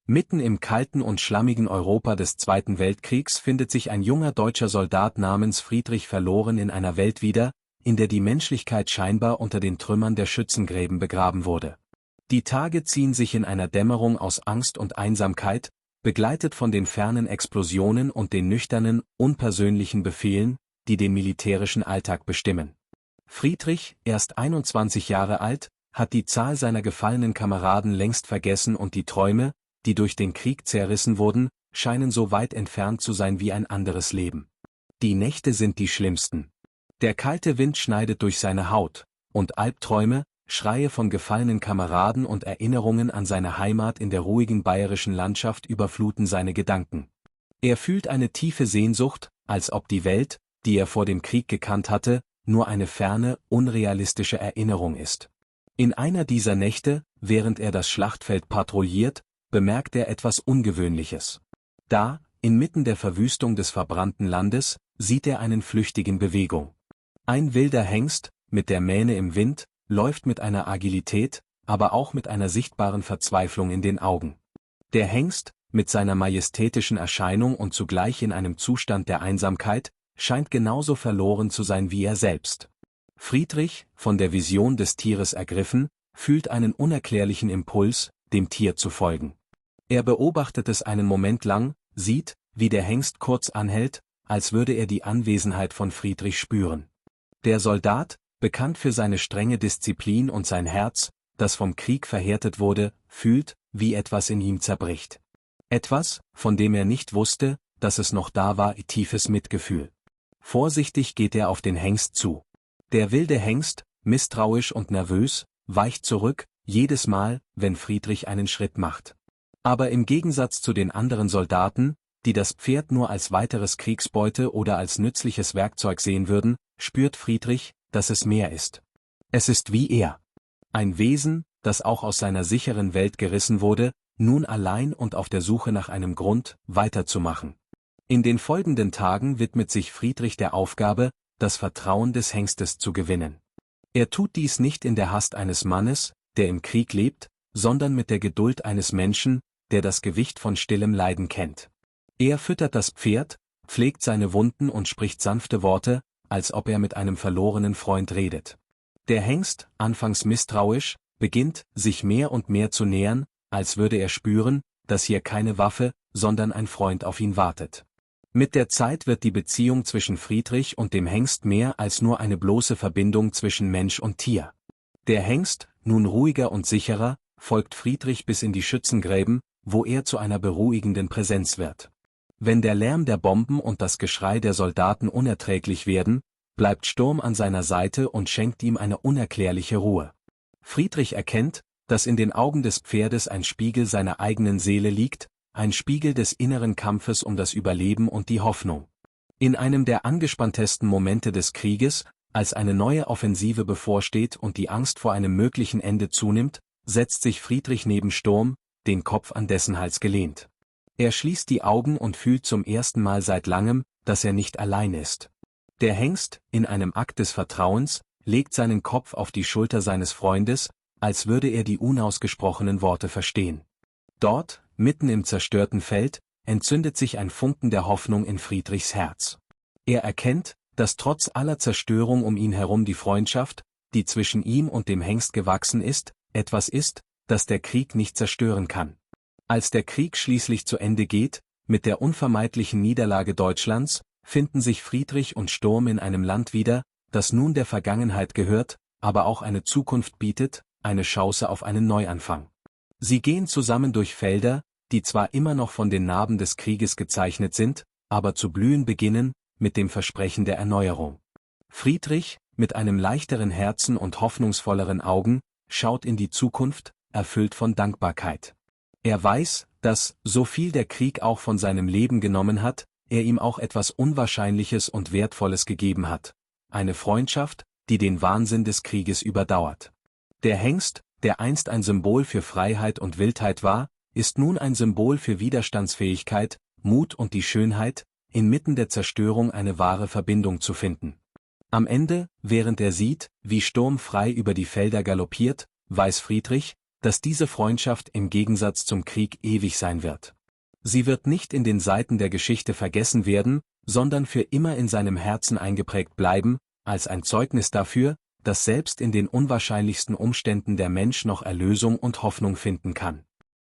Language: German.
Mitten im kalten und schlammigen Europa des Zweiten Weltkriegs findet sich ein junger deutscher Soldat namens Friedrich verloren in einer Welt wieder, in der die Menschlichkeit scheinbar unter den Trümmern der Schützengräben begraben wurde. Die Tage ziehen sich in einer Dämmerung aus Angst und Einsamkeit, begleitet von den fernen Explosionen und den nüchternen, unpersönlichen Befehlen, die den militärischen Alltag bestimmen. Friedrich, erst 21 Jahre alt, hat die Zahl seiner gefallenen Kameraden längst vergessen und die Träume, die durch den Krieg zerrissen wurden, scheinen so weit entfernt zu sein wie ein anderes Leben. Die Nächte sind die schlimmsten. Der kalte Wind schneidet durch seine Haut, und Albträume, Schreie von gefallenen Kameraden und Erinnerungen an seine Heimat in der ruhigen bayerischen Landschaft überfluten seine Gedanken. Er fühlt eine tiefe Sehnsucht, als ob die Welt, die er vor dem Krieg gekannt hatte, nur eine ferne, unrealistische Erinnerung ist. In einer dieser Nächte, während er das Schlachtfeld patrouilliert, bemerkt er etwas Ungewöhnliches. Da, inmitten der Verwüstung des verbrannten Landes, sieht er einen Flüchtigen Bewegung. Ein wilder Hengst, mit der Mähne im Wind, läuft mit einer Agilität, aber auch mit einer sichtbaren Verzweiflung in den Augen. Der Hengst, mit seiner majestätischen Erscheinung und zugleich in einem Zustand der Einsamkeit, scheint genauso verloren zu sein wie er selbst. Friedrich, von der Vision des Tieres ergriffen, fühlt einen unerklärlichen Impuls, dem Tier zu folgen. Er beobachtet es einen Moment lang, sieht, wie der Hengst kurz anhält, als würde er die Anwesenheit von Friedrich spüren. Der Soldat, bekannt für seine strenge Disziplin und sein Herz, das vom Krieg verhärtet wurde, fühlt, wie etwas in ihm zerbricht. Etwas, von dem er nicht wusste, dass es noch da war, tiefes Mitgefühl. Vorsichtig geht er auf den Hengst zu. Der wilde Hengst, misstrauisch und nervös, weicht zurück, jedes Mal, wenn Friedrich einen Schritt macht. Aber im Gegensatz zu den anderen Soldaten, die das Pferd nur als weiteres Kriegsbeute oder als nützliches Werkzeug sehen würden, spürt Friedrich, dass es mehr ist. Es ist wie er. Ein Wesen, das auch aus seiner sicheren Welt gerissen wurde, nun allein und auf der Suche nach einem Grund, weiterzumachen. In den folgenden Tagen widmet sich Friedrich der Aufgabe, das Vertrauen des Hengstes zu gewinnen. Er tut dies nicht in der Hast eines Mannes, der im Krieg lebt, sondern mit der Geduld eines Menschen, der das Gewicht von stillem Leiden kennt. Er füttert das Pferd, pflegt seine Wunden und spricht sanfte Worte, als ob er mit einem verlorenen Freund redet. Der Hengst, anfangs misstrauisch, beginnt, sich mehr und mehr zu nähern, als würde er spüren, dass hier keine Waffe, sondern ein Freund auf ihn wartet. Mit der Zeit wird die Beziehung zwischen Friedrich und dem Hengst mehr als nur eine bloße Verbindung zwischen Mensch und Tier. Der Hengst, nun ruhiger und sicherer, folgt Friedrich bis in die Schützengräben, wo er zu einer beruhigenden Präsenz wird. Wenn der Lärm der Bomben und das Geschrei der Soldaten unerträglich werden, bleibt Sturm an seiner Seite und schenkt ihm eine unerklärliche Ruhe. Friedrich erkennt, dass in den Augen des Pferdes ein Spiegel seiner eigenen Seele liegt, ein Spiegel des inneren Kampfes um das Überleben und die Hoffnung. In einem der angespanntesten Momente des Krieges, als eine neue Offensive bevorsteht und die Angst vor einem möglichen Ende zunimmt, setzt sich Friedrich neben Sturm, den Kopf an dessen Hals gelehnt. Er schließt die Augen und fühlt zum ersten Mal seit langem, dass er nicht allein ist. Der Hengst, in einem Akt des Vertrauens, legt seinen Kopf auf die Schulter seines Freundes, als würde er die unausgesprochenen Worte verstehen. Dort, mitten im zerstörten Feld, entzündet sich ein Funken der Hoffnung in Friedrichs Herz. Er erkennt, dass trotz aller Zerstörung um ihn herum die Freundschaft, die zwischen ihm und dem Hengst gewachsen ist, etwas ist, das der Krieg nicht zerstören kann. Als der Krieg schließlich zu Ende geht, mit der unvermeidlichen Niederlage Deutschlands, finden sich Friedrich und Sturm in einem Land wieder, das nun der Vergangenheit gehört, aber auch eine Zukunft bietet, eine Chance auf einen Neuanfang. Sie gehen zusammen durch Felder, die zwar immer noch von den Narben des Krieges gezeichnet sind, aber zu blühen beginnen, mit dem Versprechen der Erneuerung. Friedrich, mit einem leichteren Herzen und hoffnungsvolleren Augen, schaut in die Zukunft, erfüllt von Dankbarkeit. Er weiß, dass, so viel der Krieg auch von seinem Leben genommen hat, er ihm auch etwas Unwahrscheinliches und Wertvolles gegeben hat. Eine Freundschaft, die den Wahnsinn des Krieges überdauert. Der Hengst, der einst ein Symbol für Freiheit und Wildheit war, ist nun ein Symbol für Widerstandsfähigkeit, Mut und die Schönheit, inmitten der Zerstörung eine wahre Verbindung zu finden. Am Ende, während er sieht, wie Sturm frei über die Felder galoppiert, weiß Friedrich, dass diese Freundschaft im Gegensatz zum Krieg ewig sein wird. Sie wird nicht in den Seiten der Geschichte vergessen werden, sondern für immer in seinem Herzen eingeprägt bleiben, als ein Zeugnis dafür, dass selbst in den unwahrscheinlichsten Umständen der Mensch noch Erlösung und Hoffnung finden kann.